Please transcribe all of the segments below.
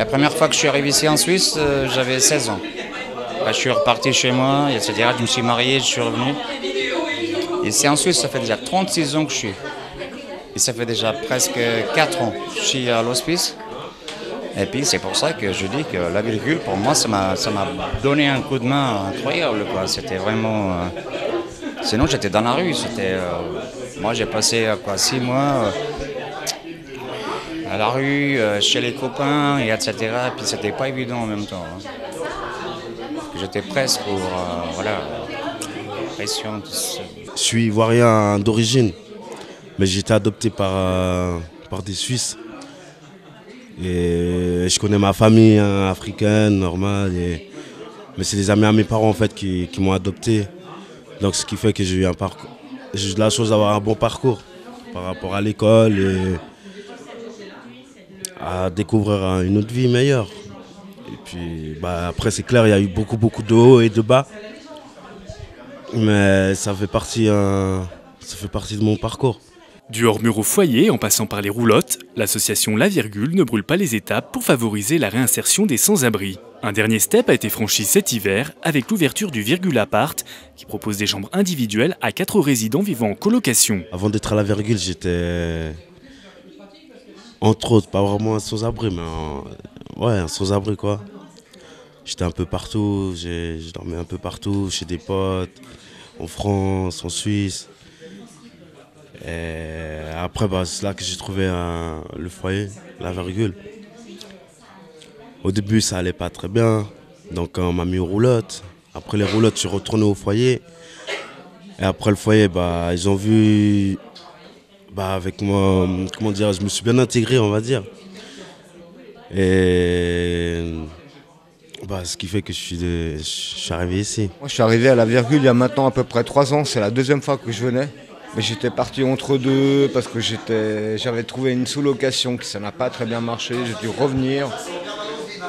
La première fois que je suis arrivé ici en Suisse, j'avais 16 ans. Là, je suis reparti chez moi, etc. Je me suis marié, je suis revenu. Ici en Suisse, ça fait déjà 36 ans que je suis. Et ça fait déjà presque 4 ans que je suis à l'hospice. Et puis c'est pour ça que je dis que la virgule, pour moi, ça m'a donné un coup de main incroyable, quoi. C'était vraiment... Sinon, j'étais dans la rue. Moi, j'ai passé 6 mois à la rue, chez les copains, et etc. Et puis c'était pas évident en même temps. J'étais presque pour... voilà, pression. Je suis ivoirien d'origine, mais j'ai été adopté par des Suisses. Et je connais ma famille africaine, normale. Mais c'est des amis à mes parents en fait qui m'ont adopté. Donc ce qui fait que j'ai eu de la chance d'avoir un bon parcours par rapport à l'école et à découvrir une autre vie meilleure. Et puis après c'est clair, il y a eu beaucoup de hauts et de bas. Mais ça fait partie de mon parcours. Du hors-mur au foyer, en passant par les roulottes, l'association La Virgule ne brûle pas les étapes pour favoriser la réinsertion des sans-abri. Un dernier step a été franchi cet hiver avec l'ouverture du Virgule Apart, qui propose des chambres individuelles à 4 résidents vivant en colocation. Avant d'être à La Virgule, j'étais, entre autres, pas vraiment un sans-abri, mais un sans-abri quoi. J'étais un peu partout, je dormais un peu partout, chez des potes, en France, en Suisse. Et après, c'est là que j'ai trouvé le foyer, La Virgule. Au début, ça allait pas très bien, donc on m'a mis aux roulottes. Après les roulottes, je suis retourné au foyer. Et après le foyer, ils ont vu, avec moi, comment dire, je me suis bien intégré, on va dire. Et ce qui fait que je suis arrivé ici. Moi, je suis arrivé à La Virgule il y a maintenant à peu près 3 ans. C'est la deuxième fois que je venais. Mais j'étais parti entre deux parce que j'avais trouvé une sous-location qui ça n'a pas très bien marché. J'ai dû revenir.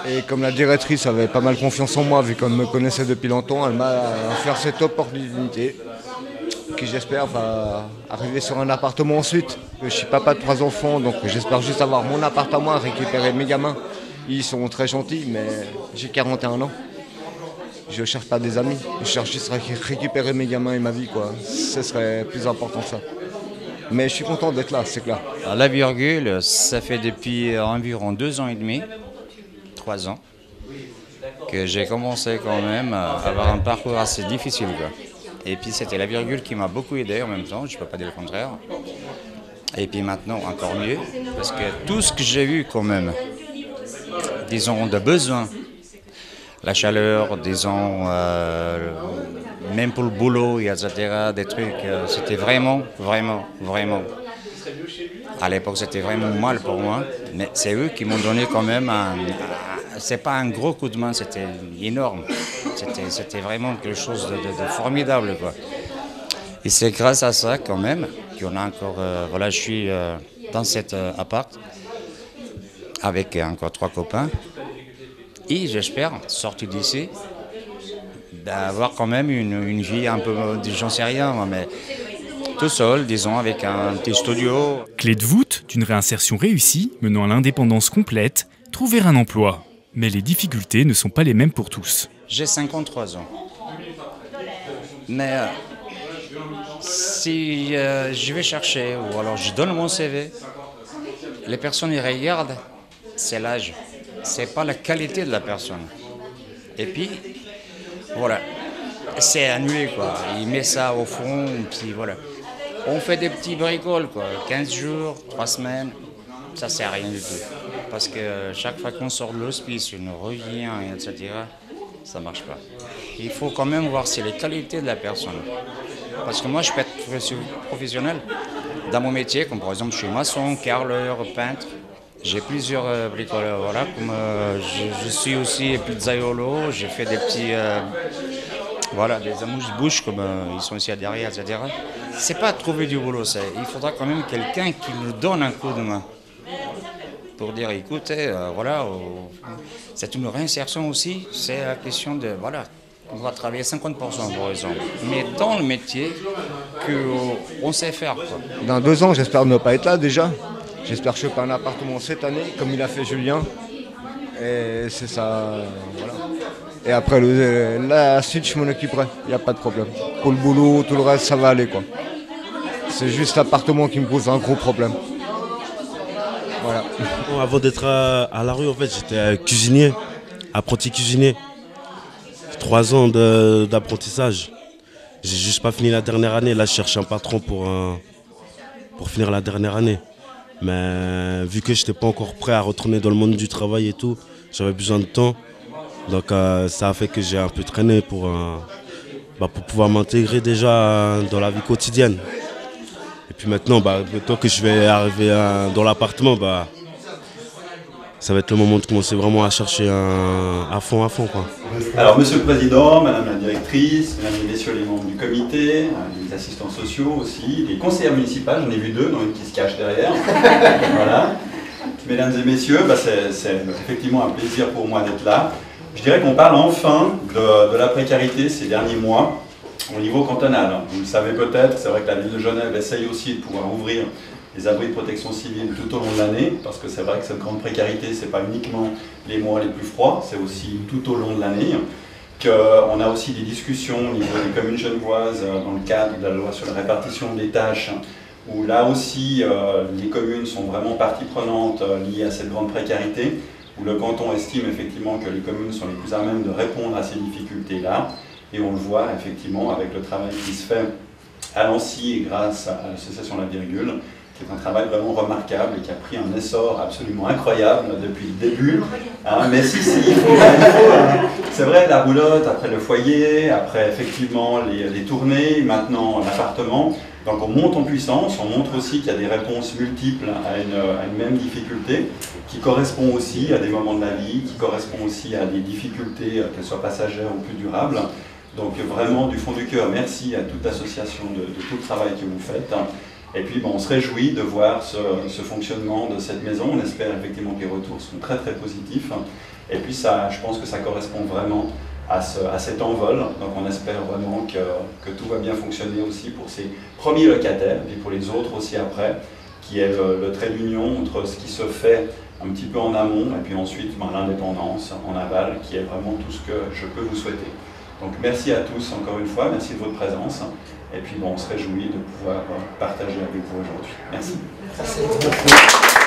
Et comme la directrice avait pas mal confiance en moi, vu qu'elle me connaissait depuis longtemps, elle m'a offert cette opportunité qui j'espère va arriver sur un appartement ensuite. Je suis papa de 3 enfants, donc j'espère juste avoir mon appartement, récupérer mes gamins. Ils sont très gentils, mais j'ai 41 ans. Je ne cherche pas des amis, je cherche juste à récupérer mes gamins et ma vie, quoi. Ce serait plus important que ça. Mais je suis content d'être là, c'est clair. À La Virgule, ça fait depuis environ 2 ans et demi, 3 ans, que j'ai commencé quand même à avoir un parcours assez difficile, quoi. Et puis c'était La Virgule qui m'a beaucoup aidé en même temps, je ne peux pas dire le contraire. Et puis maintenant encore mieux, parce que tout ce que j'ai eu quand même, disons, de besoin, la chaleur, disons, même pour le boulot, etc., des trucs, c'était vraiment. À l'époque, c'était vraiment mal pour moi, mais c'est eux qui m'ont donné quand même c'est pas un gros coup de main, c'était énorme. C'était vraiment quelque chose de formidable, quoi. Et c'est grâce à ça, quand même, qu'on a encore. Je suis dans cet appart avec encore 3 copains. Et j'espère, sorti d'ici, d'avoir quand même une vie un peu, j'en sais rien, mais tout seul, disons, avec un petit studio. Clé de voûte d'une réinsertion réussie, menant à l'indépendance complète, trouver un emploi. Mais les difficultés ne sont pas les mêmes pour tous. J'ai 53 ans. Mais si je vais chercher, ou alors je donne mon CV, les personnes y regardent, c'est l'âge. C'est pas la qualité de la personne. Et puis, voilà, c'est annulé, quoi. Il met ça au fond, puis voilà. On fait des petits bricoles, quoi. 15 jours, 3 semaines, ça sert à rien du tout. Parce que chaque fois qu'on sort de l'hospice, on revient, etc., ça marche pas. Il faut quand même voir si les qualités de la personne. Parce que moi, je peux être professionnel dans mon métier, comme par exemple, je suis maçon, carreleur, peintre. J'ai plusieurs bricoleurs, voilà, comme je suis aussi pizzaiolo, j'ai fait des petits, des amuse-bouches comme ils sont ici derrière, etc. C'est pas trouver du boulot, il faudra quand même quelqu'un qui nous donne un coup de main pour dire, écoutez, c'est une réinsertion aussi, c'est la question de, on va travailler 50% par exemple, mais dans le métier qu'on sait faire, quoi. Dans 2 ans, j'espère ne pas être là déjà. J'espère choper un appartement cette année, comme il a fait Julien. Et c'est ça, voilà. Et après, la suite, je m'en occuperai, il n'y a pas de problème. Pour le boulot, tout le reste, ça va aller, quoi. C'est juste l'appartement qui me pose un gros problème. Voilà. Bon, avant d'être à la rue, en fait, j'étais cuisinier, apprenti cuisinier. 3 ans d'apprentissage. J'ai juste pas fini la dernière année. Là, je cherche un patron pour finir la dernière année. Mais vu que je n'étais pas encore prêt à retourner dans le monde du travail et tout, j'avais besoin de temps. Donc ça a fait que j'ai un peu traîné pour pouvoir m'intégrer déjà dans la vie quotidienne. Et puis maintenant, le temps que je vais arriver dans l'appartement, ça va être le moment de commencer vraiment à chercher à fond quoi. Alors Monsieur le Président, Madame la Directrice, Mesdames et Messieurs les membres du comité, les assistants sociaux aussi, les conseillères municipales, j'en ai vu 2, dont une qui se cache derrière. Voilà. Mesdames et Messieurs, c'est effectivement un plaisir pour moi d'être là. Je dirais qu'on parle enfin de la précarité ces derniers mois au niveau cantonal. Vous le savez peut-être, c'est vrai que la ville de Genève essaye aussi de pouvoir ouvrir les abris de protection civile tout au long de l'année, parce que c'est vrai que cette grande précarité, ce n'est pas uniquement les mois les plus froids, c'est aussi tout au long de l'année. On a aussi des discussions au niveau des communes genevoises dans le cadre de la loi sur la répartition des tâches, où là aussi les communes sont vraiment partie prenante liées à cette grande précarité, où le canton estime effectivement que les communes sont les plus à même de répondre à ces difficultés-là, et on le voit effectivement avec le travail qui se fait à Nancy et grâce à l'association La Virgule, qui est un travail vraiment remarquable et qui a pris un essor absolument incroyable depuis le début. Mais si, il faut c'est vrai, la roulotte, après le foyer, après effectivement les tournées, maintenant l'appartement. Donc on monte en puissance, on montre aussi qu'il y a des réponses multiples à une même difficulté, qui correspond aussi à des moments de la vie, qui correspond aussi à des difficultés, qu'elles soient passagères ou plus durables. Donc vraiment du fond du cœur, merci à toute l'association de tout le travail que vous faites. Et puis on se réjouit de voir ce fonctionnement de cette maison. On espère effectivement que les retours sont très très positifs. Et puis ça, je pense que ça correspond vraiment à cet envol. Donc on espère vraiment que tout va bien fonctionner aussi pour ces premiers locataires, et puis pour les autres aussi après, qui est le trait d'union entre ce qui se fait un petit peu en amont et puis ensuite l'indépendance en aval, qui est vraiment tout ce que je peux vous souhaiter. Donc merci à tous encore une fois, merci de votre présence. Et puis on se réjouit de pouvoir partager avec vous aujourd'hui. Merci. Merci.